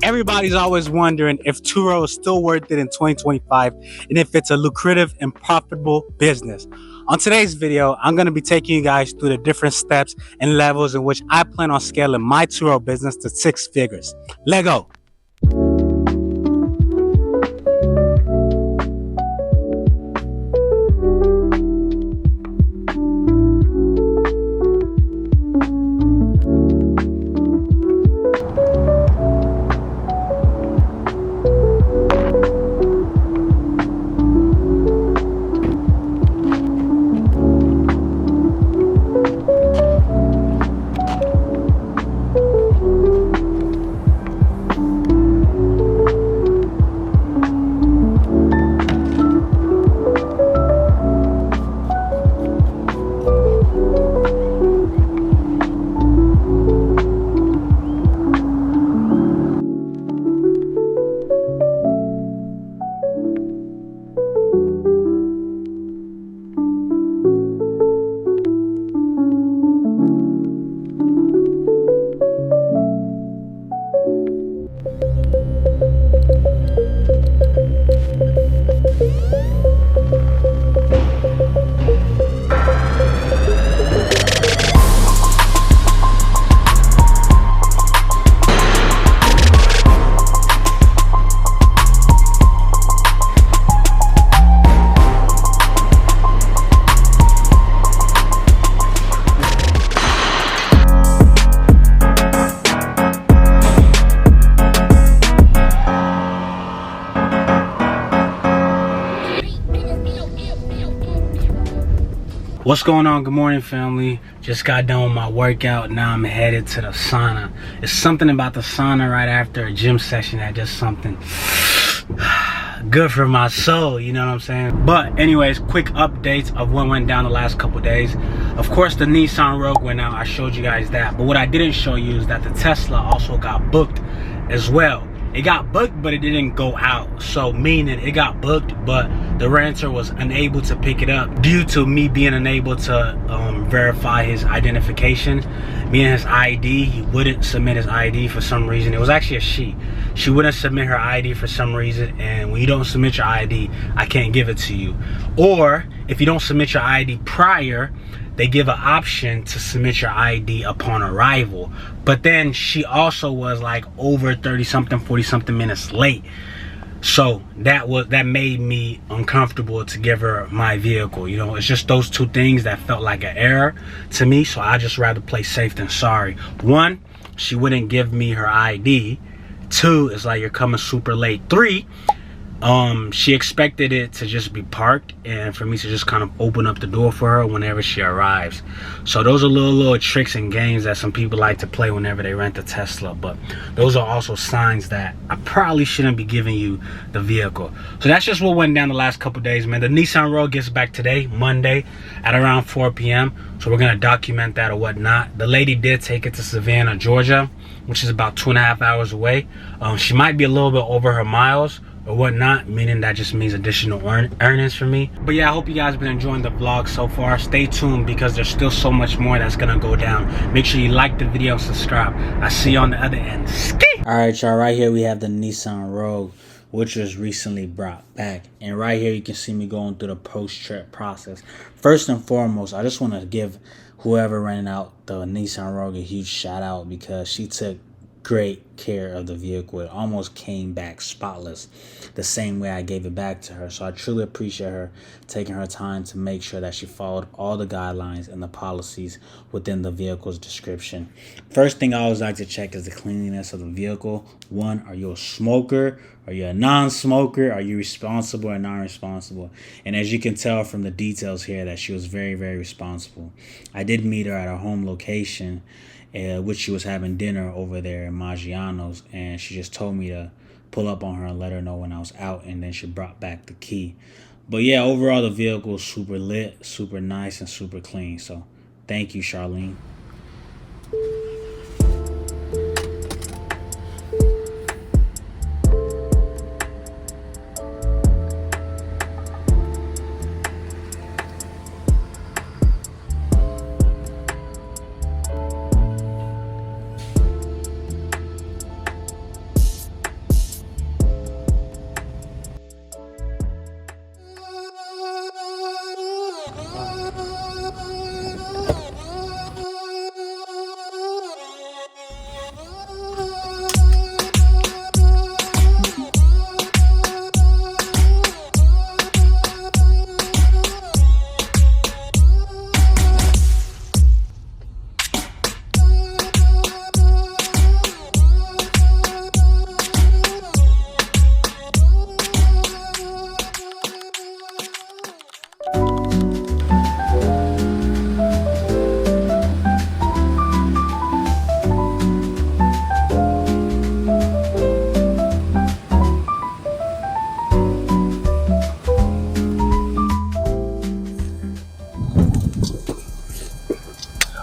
Everybody's always wondering if Turo is still worth it in 2025 and if it's a lucrative and profitable business. On today's video, I'm going to be taking you guys through the different steps and levels in which I plan on scaling my Turo business to 6 figures. Let go. What's going on? Good morning, family. Just got done with my workout. Now I'm headed to the sauna. It's something about the sauna right after a gym session that just something good for my soul, you know what I'm saying? But anyways, quick updates of what went down the last couple days. Of course, the Nissan Rogue went out. I showed you guys that. But what I didn't show you is that the Tesla also got booked as well. It got booked, but it didn't go out. So meaning it got booked, but the renter was unable to pick it up due to me being unable to verify his identification, meaning his ID. He wouldn't submit his ID for some reason. It was actually a she. She wouldn't submit her ID for some reason, and when you don't submit your ID, I can't give it to you. Or if you don't submit your ID prior, they give an option to submit your ID upon arrival. But then she also was like over 30 something, 40 something minutes late. So that made me uncomfortable to give her my vehicle. You know, it's just those two things that felt like an error to me. So I just rather play safe than sorry. One, she wouldn't give me her ID. Two, it's like you're coming super late. Three, she expected it to just be parked and for me to just kind of open up the door for her whenever she arrives. So those are little tricks and games that some people like to play whenever they rent a Tesla, but those are also signs that I probably shouldn't be giving you the vehicle. So that's just what went down the last couple days, man. The Nissan Rogue gets back today, Monday, at around 4 p.m. So we're gonna document that or whatnot. The lady did take it to Savannah, Georgia, which is about 2.5 hours away. She might be a little bit over her miles or whatnot, meaning that just means additional earnings for me. But yeah, I hope you guys have been enjoying the vlog so far. Stay tuned because there's still so much more that's gonna go down. Make sure you like the video and subscribe. I see you on the other end. Ski! Alright, y'all, right here we have the Nissan Rogue, which was recently brought back. And right here you can see me going through the post-trip process. First and foremost, I just want to give whoever rented out the Nissan Rogue a huge shout out because she took great care of the vehicle. It almost came back spotless the same way I gave it back to her. So I truly appreciate her taking her time to make sure that she followed all the guidelines and the policies within the vehicle's description. First thing I always like to check is the cleanliness of the vehicle. One, are you a smoker? Are you a non-smoker? Are you responsible or non-responsible? And as you can tell from the details here that she was very, very responsible. I did meet her at her home location, which she was having dinner over there in Maggiano's, and she just told me to pull up on her and let her know when I was out, and then she brought back the key. But yeah, overall the vehicle is super lit, super nice, and super clean. So thank you, Charlene.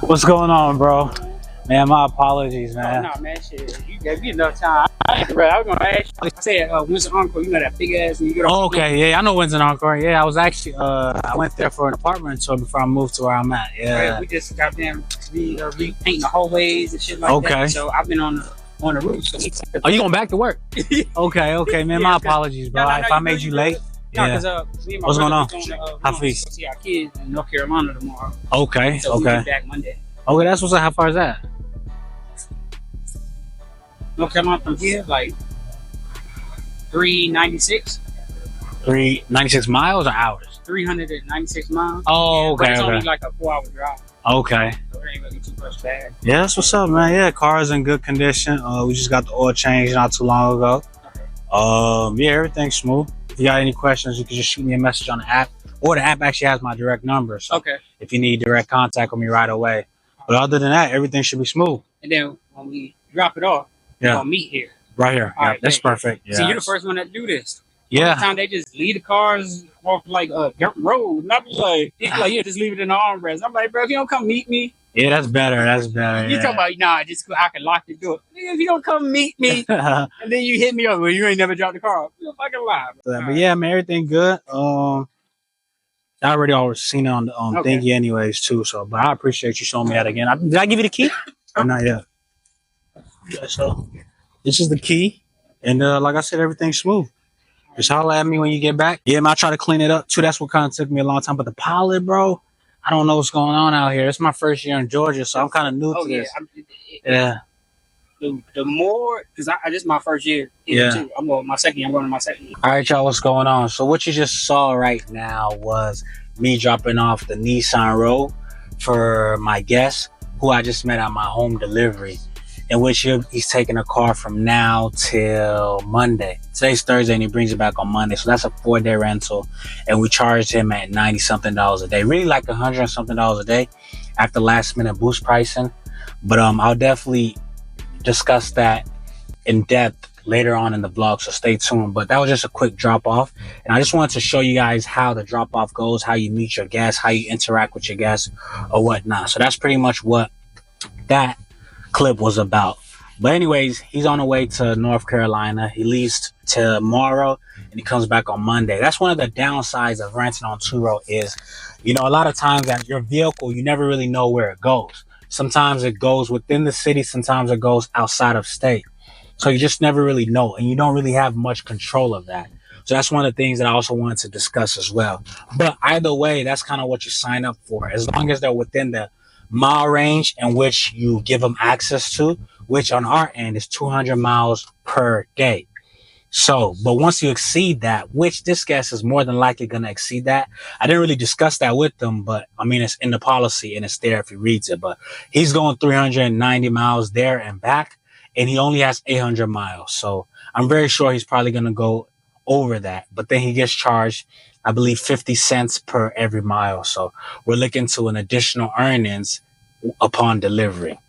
What's going on, bro? Man, my apologies, man. Oh, no, man, shit. You gave me enough time. Bro, I was going to ask you. I said, when's the encore? You know that big ass when you get off. Oh, okay, yeah, I know Windsor Encore. Yeah, I was actually, I went there for an apartment tour before I moved to where I'm at. Yeah. Right, we just got them repainting the hallways and shit like that. So I've been on the roof. So oh, you going back to work? Okay, man. My apologies, bro. If I made you late. Yeah. Because me and my what's going on? How feast? See our kids in North Carolina tomorrow. Okay, so we'll be back Monday. Okay, that's what's up. How far is that? North Carolina from here, like 396. 396 miles or hours? 396 miles. Oh, okay. But it's only like a 4-hour drive. Okay. So it ain't really too much bad. Yeah, that's what's up, man. Yeah, car is in good condition. We just got the oil change not too long ago. Yeah, everything's smooth. If you got any questions, you can just shoot me a message on the app, or the app actually has my direct number. So if you need direct contact with me right away. But other than that, everything should be smooth. And then when we drop it off, we're gonna meet here. Right here. Yeah, right, that's perfect. Yeah. See, you're the first one that do this. Yeah. All the time they just leave the cars off like a dirt road. And I'm like, yeah, just leave it in the armrest. I'm like, bro, if you don't come meet me. Yeah, that's better. That's better. You talking about, nah, just I can lock the door. If you don't come meet me, and then you hit me up, well, you ain't never dropped the car off. You're fucking lie. But yeah, man, everything good. I already seen it on the thingy anyways too. So, but I appreciate you showing me that again. Did I give you the key? Or not yet? Yeah, so this is the key, and like I said, everything's smooth. Just holler at me when you get back. Yeah, man, I try to clean it up too. That's what kind of took me a long time. But the pilot, bro, I don't know what's going on out here. It's my first year in Georgia, so I'm kind of new to this. Yeah. The more, because I just my first year. Too. I'm going my second year. I'm going to my second year. All right, y'all, what's going on? So what you just saw right now was me dropping off the Nissan Rogue for my guest, who I just met at my home delivery, in which he's taking a car from now till Monday. Today's Thursday and he brings it back on Monday. So that's a 4-day rental. And we charged him at $90-something a day. Really like $100-something a day after last minute boost pricing. But I'll definitely discuss that in depth later on in the vlog. So stay tuned. But that was just a quick drop off. And I just wanted to show you guys how the drop off goes, how you meet your guests, how you interact with your guests or whatnot. So that's pretty much what that clip was about. But anyways, he's on the way to North Carolina. He leaves tomorrow and he comes back on Monday. That's one of the downsides of renting on Turo is, you know, a lot of times that your vehicle, you never really know where it goes. Sometimes it goes within the city, sometimes it goes outside of state. So you just never really know, and you don't really have much control of that. So that's one of the things that I also wanted to discuss as well. But either way, that's kind of what you sign up for. As long as they're within the mile range in which you give them access to, which on our end is 200 miles per day. So, but once you exceed that, which this guest is more than likely going to exceed that. I didn't really discuss that with them, but I mean, it's in the policy and it's there if he reads it, but he's going 390 miles there and back, and he only has 800 miles. So I'm very sure he's probably going to go over that, but then he gets charged, I believe, 50 cents per every mile. So we're looking to an additional earnings upon delivery.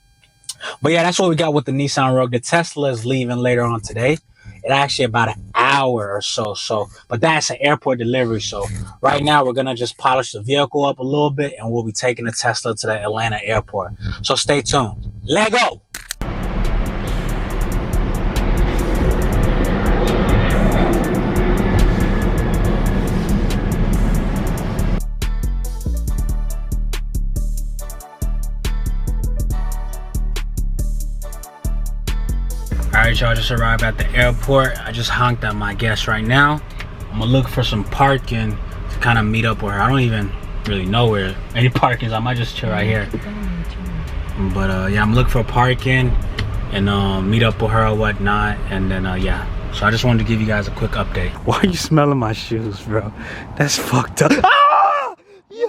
But yeah, that's what we got with the Nissan Rogue. The Tesla is leaving later on today. It's actually about an hour or so. But that's an airport delivery. So right now we're going to just polish the vehicle up a little bit and we'll be taking the Tesla to the Atlanta airport. So stay tuned. Let go. Alright, y'all, just arrived at the airport. I just honked at my guest right now. I'm gonna look for some parking to kind of meet up with her. I don't even really know where any parking is. I might just chill right here. But yeah, I'm looking for parking and meet up with her or whatnot. And then yeah. So I just wanted to give you guys a quick update. Why are you smelling my shoes, bro? That's fucked up. Ah! Yo!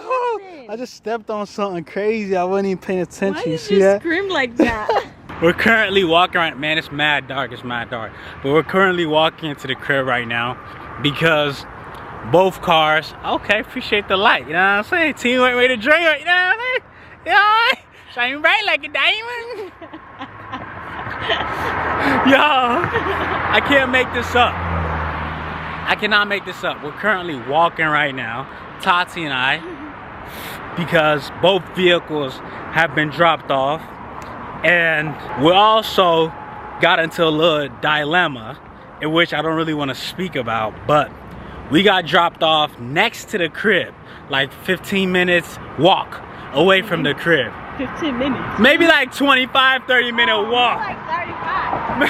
I just stepped on something crazy. I wasn't even paying attention. Why you see that? Scream like that? We're currently walking right, man, it's mad dark, but we're currently walking into the crib right now because both cars, okay, appreciate the light, you know what I'm saying? Teamwork made a dream, you know what I mean? You know, shine bright like a diamond. Yo, I can't make this up. I cannot make this up. We're currently walking right now, Tati and I. because both vehicles have been dropped off. And we also got into a little dilemma in which I don't really want to speak about, but we got dropped off next to the crib, like 15 minutes walk away from the crib. 15 minutes? Maybe like 25, 30 minute walk. Like 35.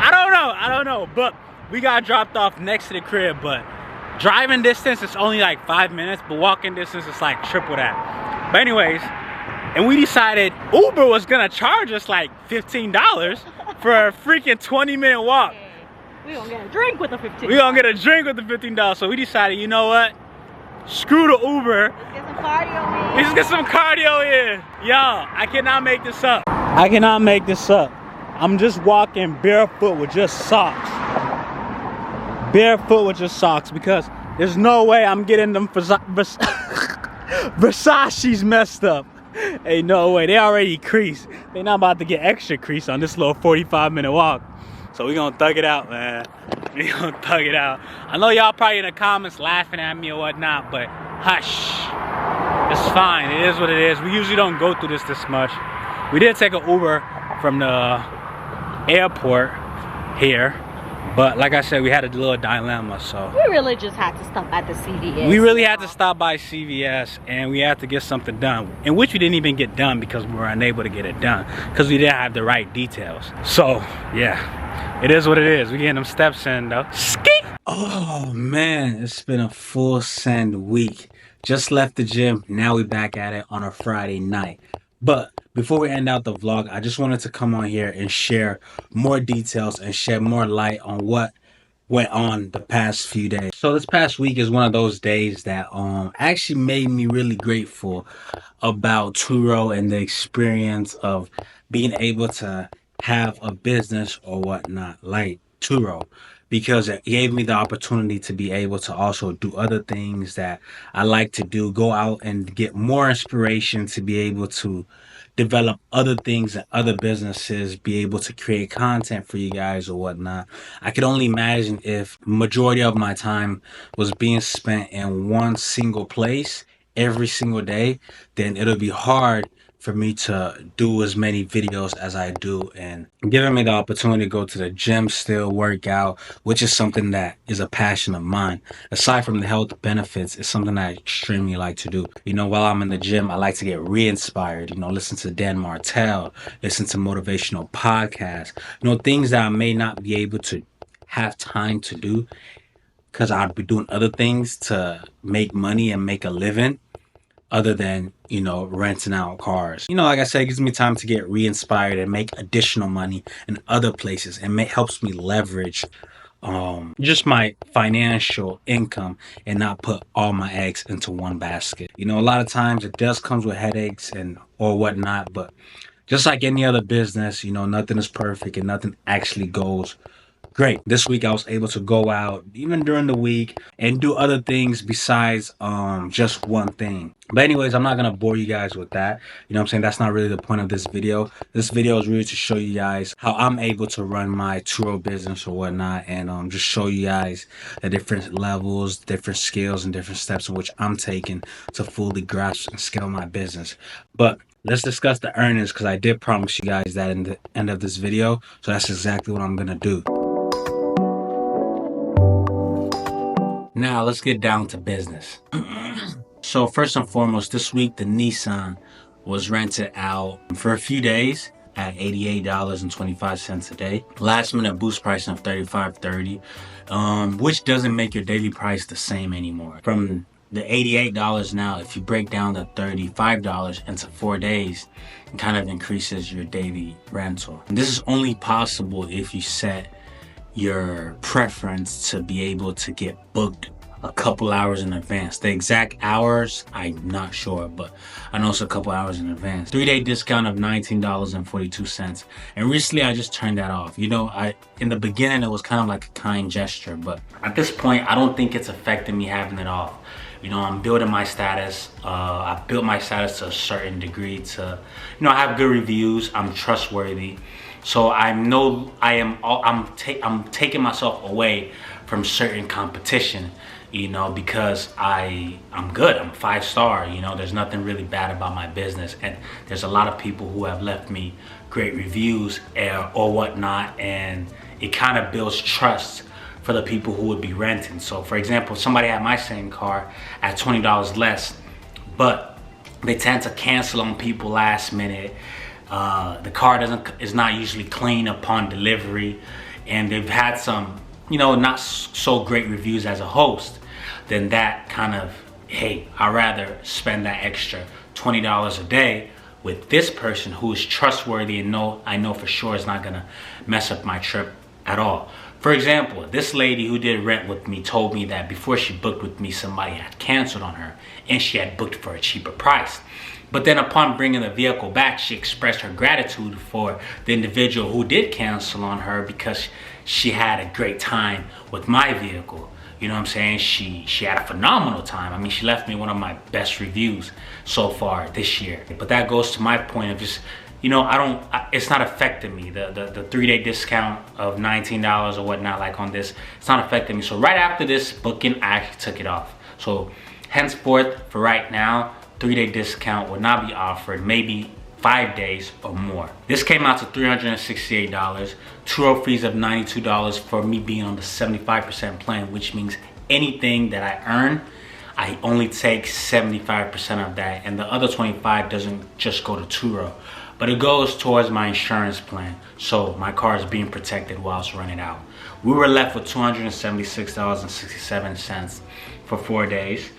I don't know, but we got dropped off next to the crib, but driving distance is only like 5 minutes, but walking distance is like triple that. But anyways, and we decided Uber was gonna charge us like $15 for a freaking 20-minute walk. We gonna get a drink with the $15. We gonna get a drink with the $15. So we decided, you know what? Screw the Uber. Let's get some cardio in. Let's get some cardio in. Y'all, I cannot make this up. I cannot make this up. I'm just walking barefoot with just socks. Barefoot with just socks, because there's no way I'm getting them Versace's messed up. Ain't no way. They already creased. They not about to get extra crease on this little 45-minute walk. So we gonna thug it out, man. We gonna thug it out. I know y'all probably in the comments laughing at me or whatnot, but hush. It's fine. It is what it is. We usually don't go through this much. We did take an Uber from the airport here, but like I said, we had a little dilemma, so We really just had to stop at the CVS. we really had to stop by CVS, and we had to get something done, in which we didn't even get done because we were unable to get it done because we didn't have the right details. So yeah, it is what it is. We getting them steps in though. Ski! Oh man, it's been a full send week. Just left the gym, now we back at it on a Friday night. But before we end out the vlog, I just wanted to come on here and share more details and shed more light on what went on the past few days. So this past week is one of those days that actually made me really grateful about Turo and the experience of being able to have a business or whatnot like Turo, because it gave me the opportunity to be able to also do other things that I like to do, go out and get more inspiration to be able to develop other things and other businesses, be able to create content for you guys or whatnot. I could only imagine if majority of my time was being spent in one single place every single day, then it'll be hard for me to do as many videos as I do, and giving me the opportunity to go to the gym, still work out, which is something that is a passion of mine. Aside from the health benefits, it's something I extremely like to do. You know, while I'm in the gym, I like to get re-inspired, you know, listen to Dan Martell, listen to motivational podcasts, you know, things that I may not be able to have time to do because I'd be doing other things to make money and make a living, other than, you know, renting out cars. You know, like I said, it gives me time to get re-inspired and make additional money in other places, and helps me leverage just my financial income and not put all my eggs into one basket. You know, a lot of times it does comes with headaches and or whatnot, but just like any other business, you know, nothing is perfect and nothing actually goes great. This week I was able to go out even during the week and do other things besides just one thing. But anyways, I'm not gonna bore you guys with that. You know what I'm saying? That's not really the point of this video. This video is really to show you guys how I'm able to run my Turo business or whatnot, and just show you guys the different levels, different skills, and different steps in which I'm taking to fully grasp and scale my business. But let's discuss the earnings, because I did promise you guys that in the end of this video. So that's exactly what I'm gonna do. Now let's get down to business. So first and foremost, this week the Nissan was rented out for a few days at $88.25 a day. Last minute boost pricing of $35.30, which doesn't make your daily price the same anymore. From the $88 now, if you break down the $35 into 4 days, it kind of increases your daily rental. And this is only possible if you set your preference to be able to get booked a couple hours in advance. The exact hours, I'm not sure, but I know it's a couple hours in advance. 3-day discount of $19.42. And recently I just turned that off. You know, in the beginning it was kind of like a kind gesture, but at this point I don't think it's affecting me having it off. You know, I'm building my status. I built my status to a certain degree to, you know, I have good reviews. I'm trustworthy. So I'm taking myself away from certain competition. you know, because I'm good. I'm a 5-star, you know, there's nothing really bad about my business. And there's a lot of people who have left me great reviews or whatnot, and it kind of builds trust for the people who would be renting. So for example, somebody had my same car at $20 less, but they tend to cancel on people last minute. The car is not usually clean upon delivery, and they've had some, you know, not so great reviews as a host. Then that kind of, hey, I'd rather spend that extra $20 a day with this person who is trustworthy and I know for sure is not gonna mess up my trip at all. For example, this lady who did rent with me told me that before she booked with me, somebody had canceled on her and she had booked for a cheaper price. But then upon bringing the vehicle back, she expressed her gratitude for the individual who did cancel on her because she had a great time with my vehicle. You know what I'm saying? She had a phenomenal time. I mean, she left me one of my best reviews so far this year. But that goes to my point of just, you know, it's not affecting me. The 3-day discount of $19 or whatnot, like on this, it's not affecting me. So right after this booking, I actually took it off. So henceforth, for right now, 3-day discount will not be offered, maybe 5 days or more. This came out to $368. Turo fees of $92 for me being on the 75% plan, which means anything that I earn, I only take 75% of that, and the other 25 doesn't just go to Turo, but it goes towards my insurance plan. So my car is being protected while it's running out. We were left with $276.67 for 4 days.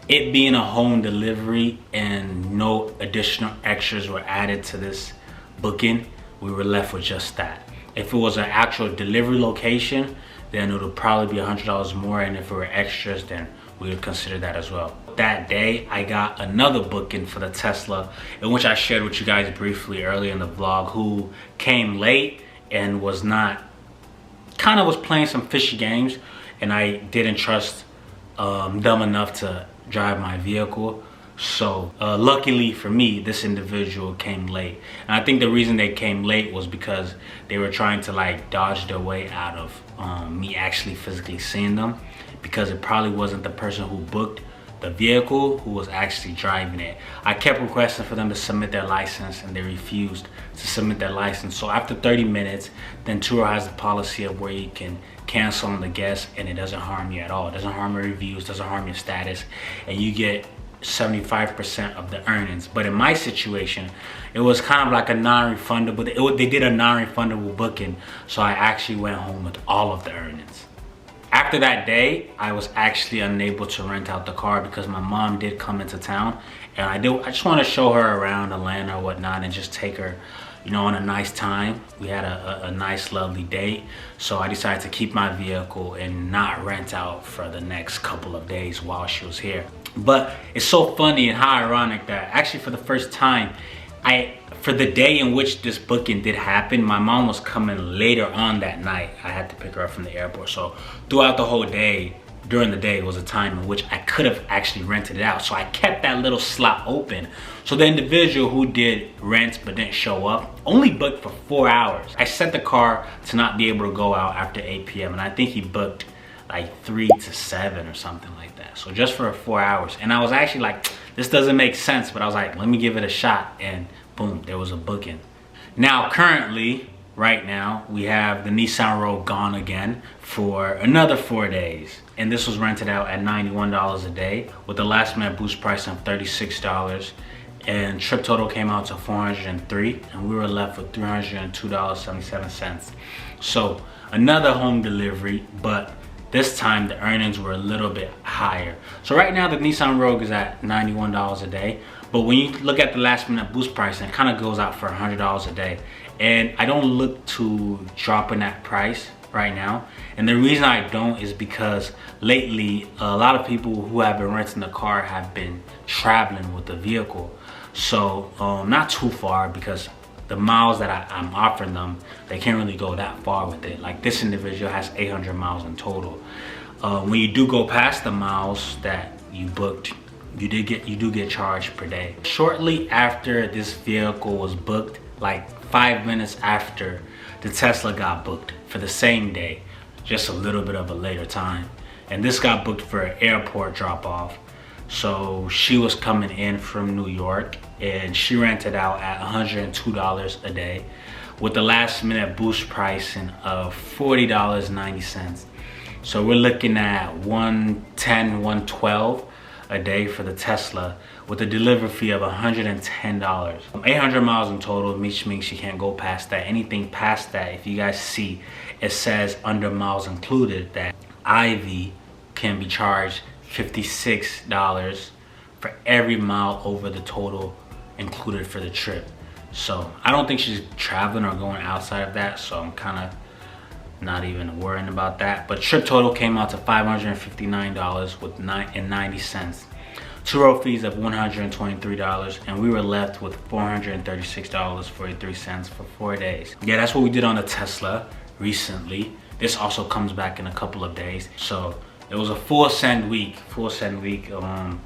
It being a home delivery and no additional extras were added to this booking, we were left with just that. If it was an actual delivery location, then it would probably be $100 more, and if it were extras, then we would consider that as well. That day, I got another booking for the Tesla, in which I shared with you guys briefly earlier in the vlog, who came late and was playing some fishy games, and I didn't trust them enough to drive my vehicle. So luckily for me, this individual came late, and I think the reason they came late was because they were trying to like dodge their way out of me actually physically seeing them, because it probably wasn't the person who booked the vehicle who was actually driving it. I kept requesting for them to submit their license, and they refused to submit their license. So after 30 minutes, then Turo has the policy of where you can cancel on the guest and it doesn't harm you at all. It doesn't harm your reviews, doesn't harm your status, and you get 75% of the earnings. But in my situation, it was kind of like a non-refundable. They did a non-refundable booking, so I actually went home with all of the earnings. After that day, I was actually unable to rent out the car because my mom did come into town, and I just want to show her around Atlanta or whatnot and just take her, you know, on a nice time. We had a nice, lovely date, so I decided to keep my vehicle and not rent out for the next couple of days while she was here. But it's so funny and how ironic that actually for the first time, for the day in which this booking did happen, my mom was coming later on that night. I had to pick her up from the airport. So throughout the whole day, during the day, was a time in which I could have actually rented it out. So I kept that little slot open. So the individual who did rent but didn't show up only booked for 4 hours. I set the car to not be able to go out after 8 p.m. and I think he booked like 3 to 7 or something like that. So just for 4 hours. And I was actually like, this doesn't make sense, but I was like, let me give it a shot, and boom, there was a booking. Now currently, right now, we have the Nissan Rogue gone again for another 4 days. And this was rented out at $91 a day with the last minute boost price of $36. And trip total came out to $403, and we were left with $302.77. So another home delivery, but this time the earnings were a little bit higher. So right now the Nissan Rogue is at $91 a day, but when you look at the last minute boost price, it kind of goes out for $100 a day. And I don't look to dropping that price right now. And the reason I don't is because lately a lot of people who have been renting the car have been traveling with the vehicle. So not too far, because the miles that I'm offering them, they can't really go that far with it. Like this individual has 800 miles in total. When you do go past the miles that you booked, you do get charged per day. Shortly after this vehicle was booked, like 5 minutes after, the Tesla got booked for the same day, just a little bit of a later time. and this got booked for an airport drop off. So she was coming in from New York, and she rented out at $102 a day with the last minute boost pricing of $40.90. So we're looking at $110, $112 a day for the Tesla with a delivery fee of $110. 800 miles in total, which means you can't go past that. Anything past that, if you guys see, it says under miles included that Ivy can be charged $56 for every mile over the total included for the trip. So I don't think she's traveling or going outside of that, so I'm kind of not even worrying about that. But trip total came out to $559 with 90 cents. Turo fees of $123, and we were left with $436.43 for 4 days. Yeah, that's what we did on the Tesla recently. This also comes back in a couple of days. So it was a full send week.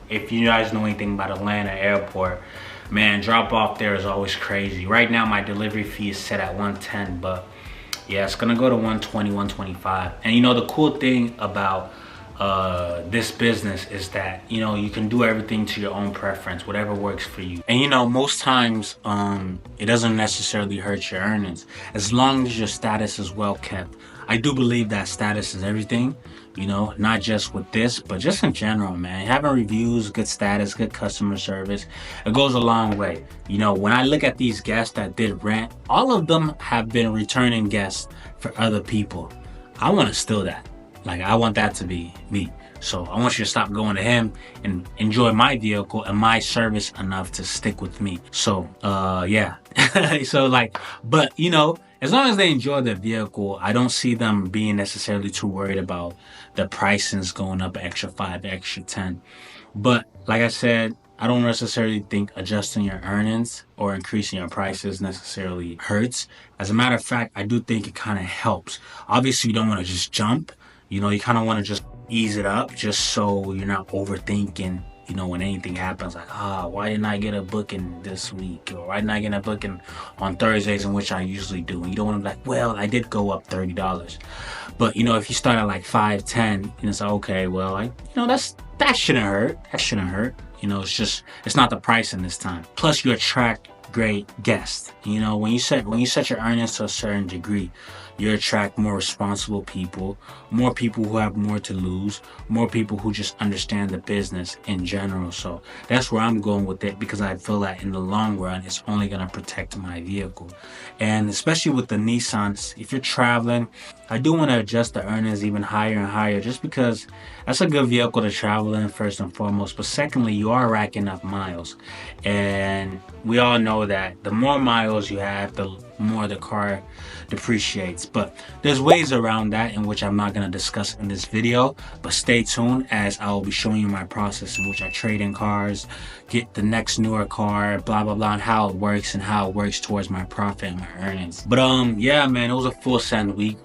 If you guys know anything about Atlanta airport, man, drop off there is always crazy. Right now my delivery fee is set at $110, but yeah, it's gonna go to $120, $125. And you know, the cool thing about this business is that, you know, you can do everything to your own preference, whatever works for you. And you know, most times it doesn't necessarily hurt your earnings as long as your status is well kept. I do believe that status is everything, you know, not just with this, but just in general, man. Having reviews, good status, good customer service, it goes a long way. You know, when I look at these guests that did rent, all of them have been returning guests for other people. I want to steal that. Like, I want that to be me. So I want you to stop going to him and enjoy my vehicle and my service enough to stick with me. So, yeah. So like, but you know, as long as they enjoy the vehicle, I don't see them being necessarily too worried about the pricings going up an extra 5, extra 10. But like I said, I don't necessarily think adjusting your earnings or increasing your prices necessarily hurts. As a matter of fact, I do think it kind of helps. Obviously, you don't want to just jump. You know, you kind of want to just ease it up just so you're not overthinking, you know, when anything happens, like, why didn't I get a booking this week? Or why didn't I get a booking on Thursdays, in which I usually do? And you don't want to be like, well, I did go up $30. But, you know, if you start at like 5, 10, and it's like, okay, well, that shouldn't hurt. That shouldn't hurt. You know, it's not the pricing this time. Plus, you attract great guests. You know, when you set your earnings to a certain degree, you attract more responsible people, more people who have more to lose, more people who just understand the business in general. So that's where I'm going with it, because I feel that in the long run, it's only going to protect my vehicle. And especially with the Nissans, if you're traveling, I do want to adjust the earnings even higher and higher, just because that's a good vehicle to travel in, first and foremost. But secondly, you are racking up miles. And we all know that the more miles you have, the more the car depreciates. But there's ways around that, in which I'm not going to discuss in this video. But stay tuned, as I will be showing you my process in which I trade in cars, get the next newer car, blah blah blah, and how it works towards my profit and my earnings. But yeah, man, it was a full send week,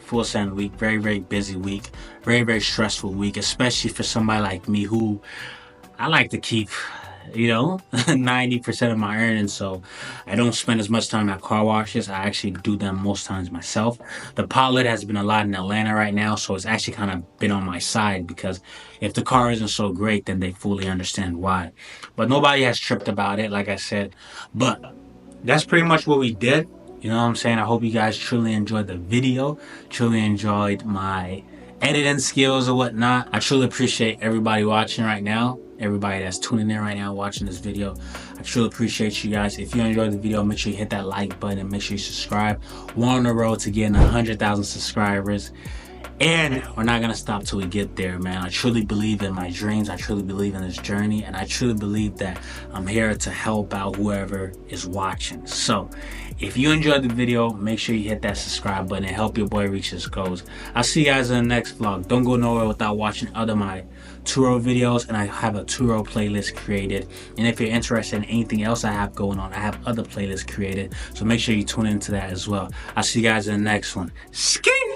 very, very busy week, very, very stressful week, especially for somebody like me who I like to keep, you know, 90% of my earnings. So I don't spend as much time at car washes. I actually do them most times myself. The pilot has been a lot in Atlanta right now, so it's actually kind of been on my side, because if the car isn't so great, then they fully understand why. But nobody has tripped about it, like I said. But that's pretty much what we did. You know what I'm saying? I hope you guys truly enjoyed the video, truly enjoyed my editing skills or whatnot. I truly appreciate everybody watching right now, everybody that's tuning in right now watching this video. I truly appreciate you guys. If you enjoyed the video, make sure you hit that like button and make sure you subscribe. We're on the road to getting 100,000 subscribers, and we're not gonna stop till we get there, man. I truly believe in my dreams. I truly believe in this journey, and I truly believe that I'm here to help out whoever is watching. So if you enjoyed the video, make sure you hit that subscribe button and help your boy reach his goals. I'll see you guys in the next vlog. Don't go nowhere without watching other my Turo videos, and I have a Turo playlist created. And if you're interested in anything else I have going on, I have other playlists created, so make sure you tune into that as well. I'll see you guys in the next one. Sking!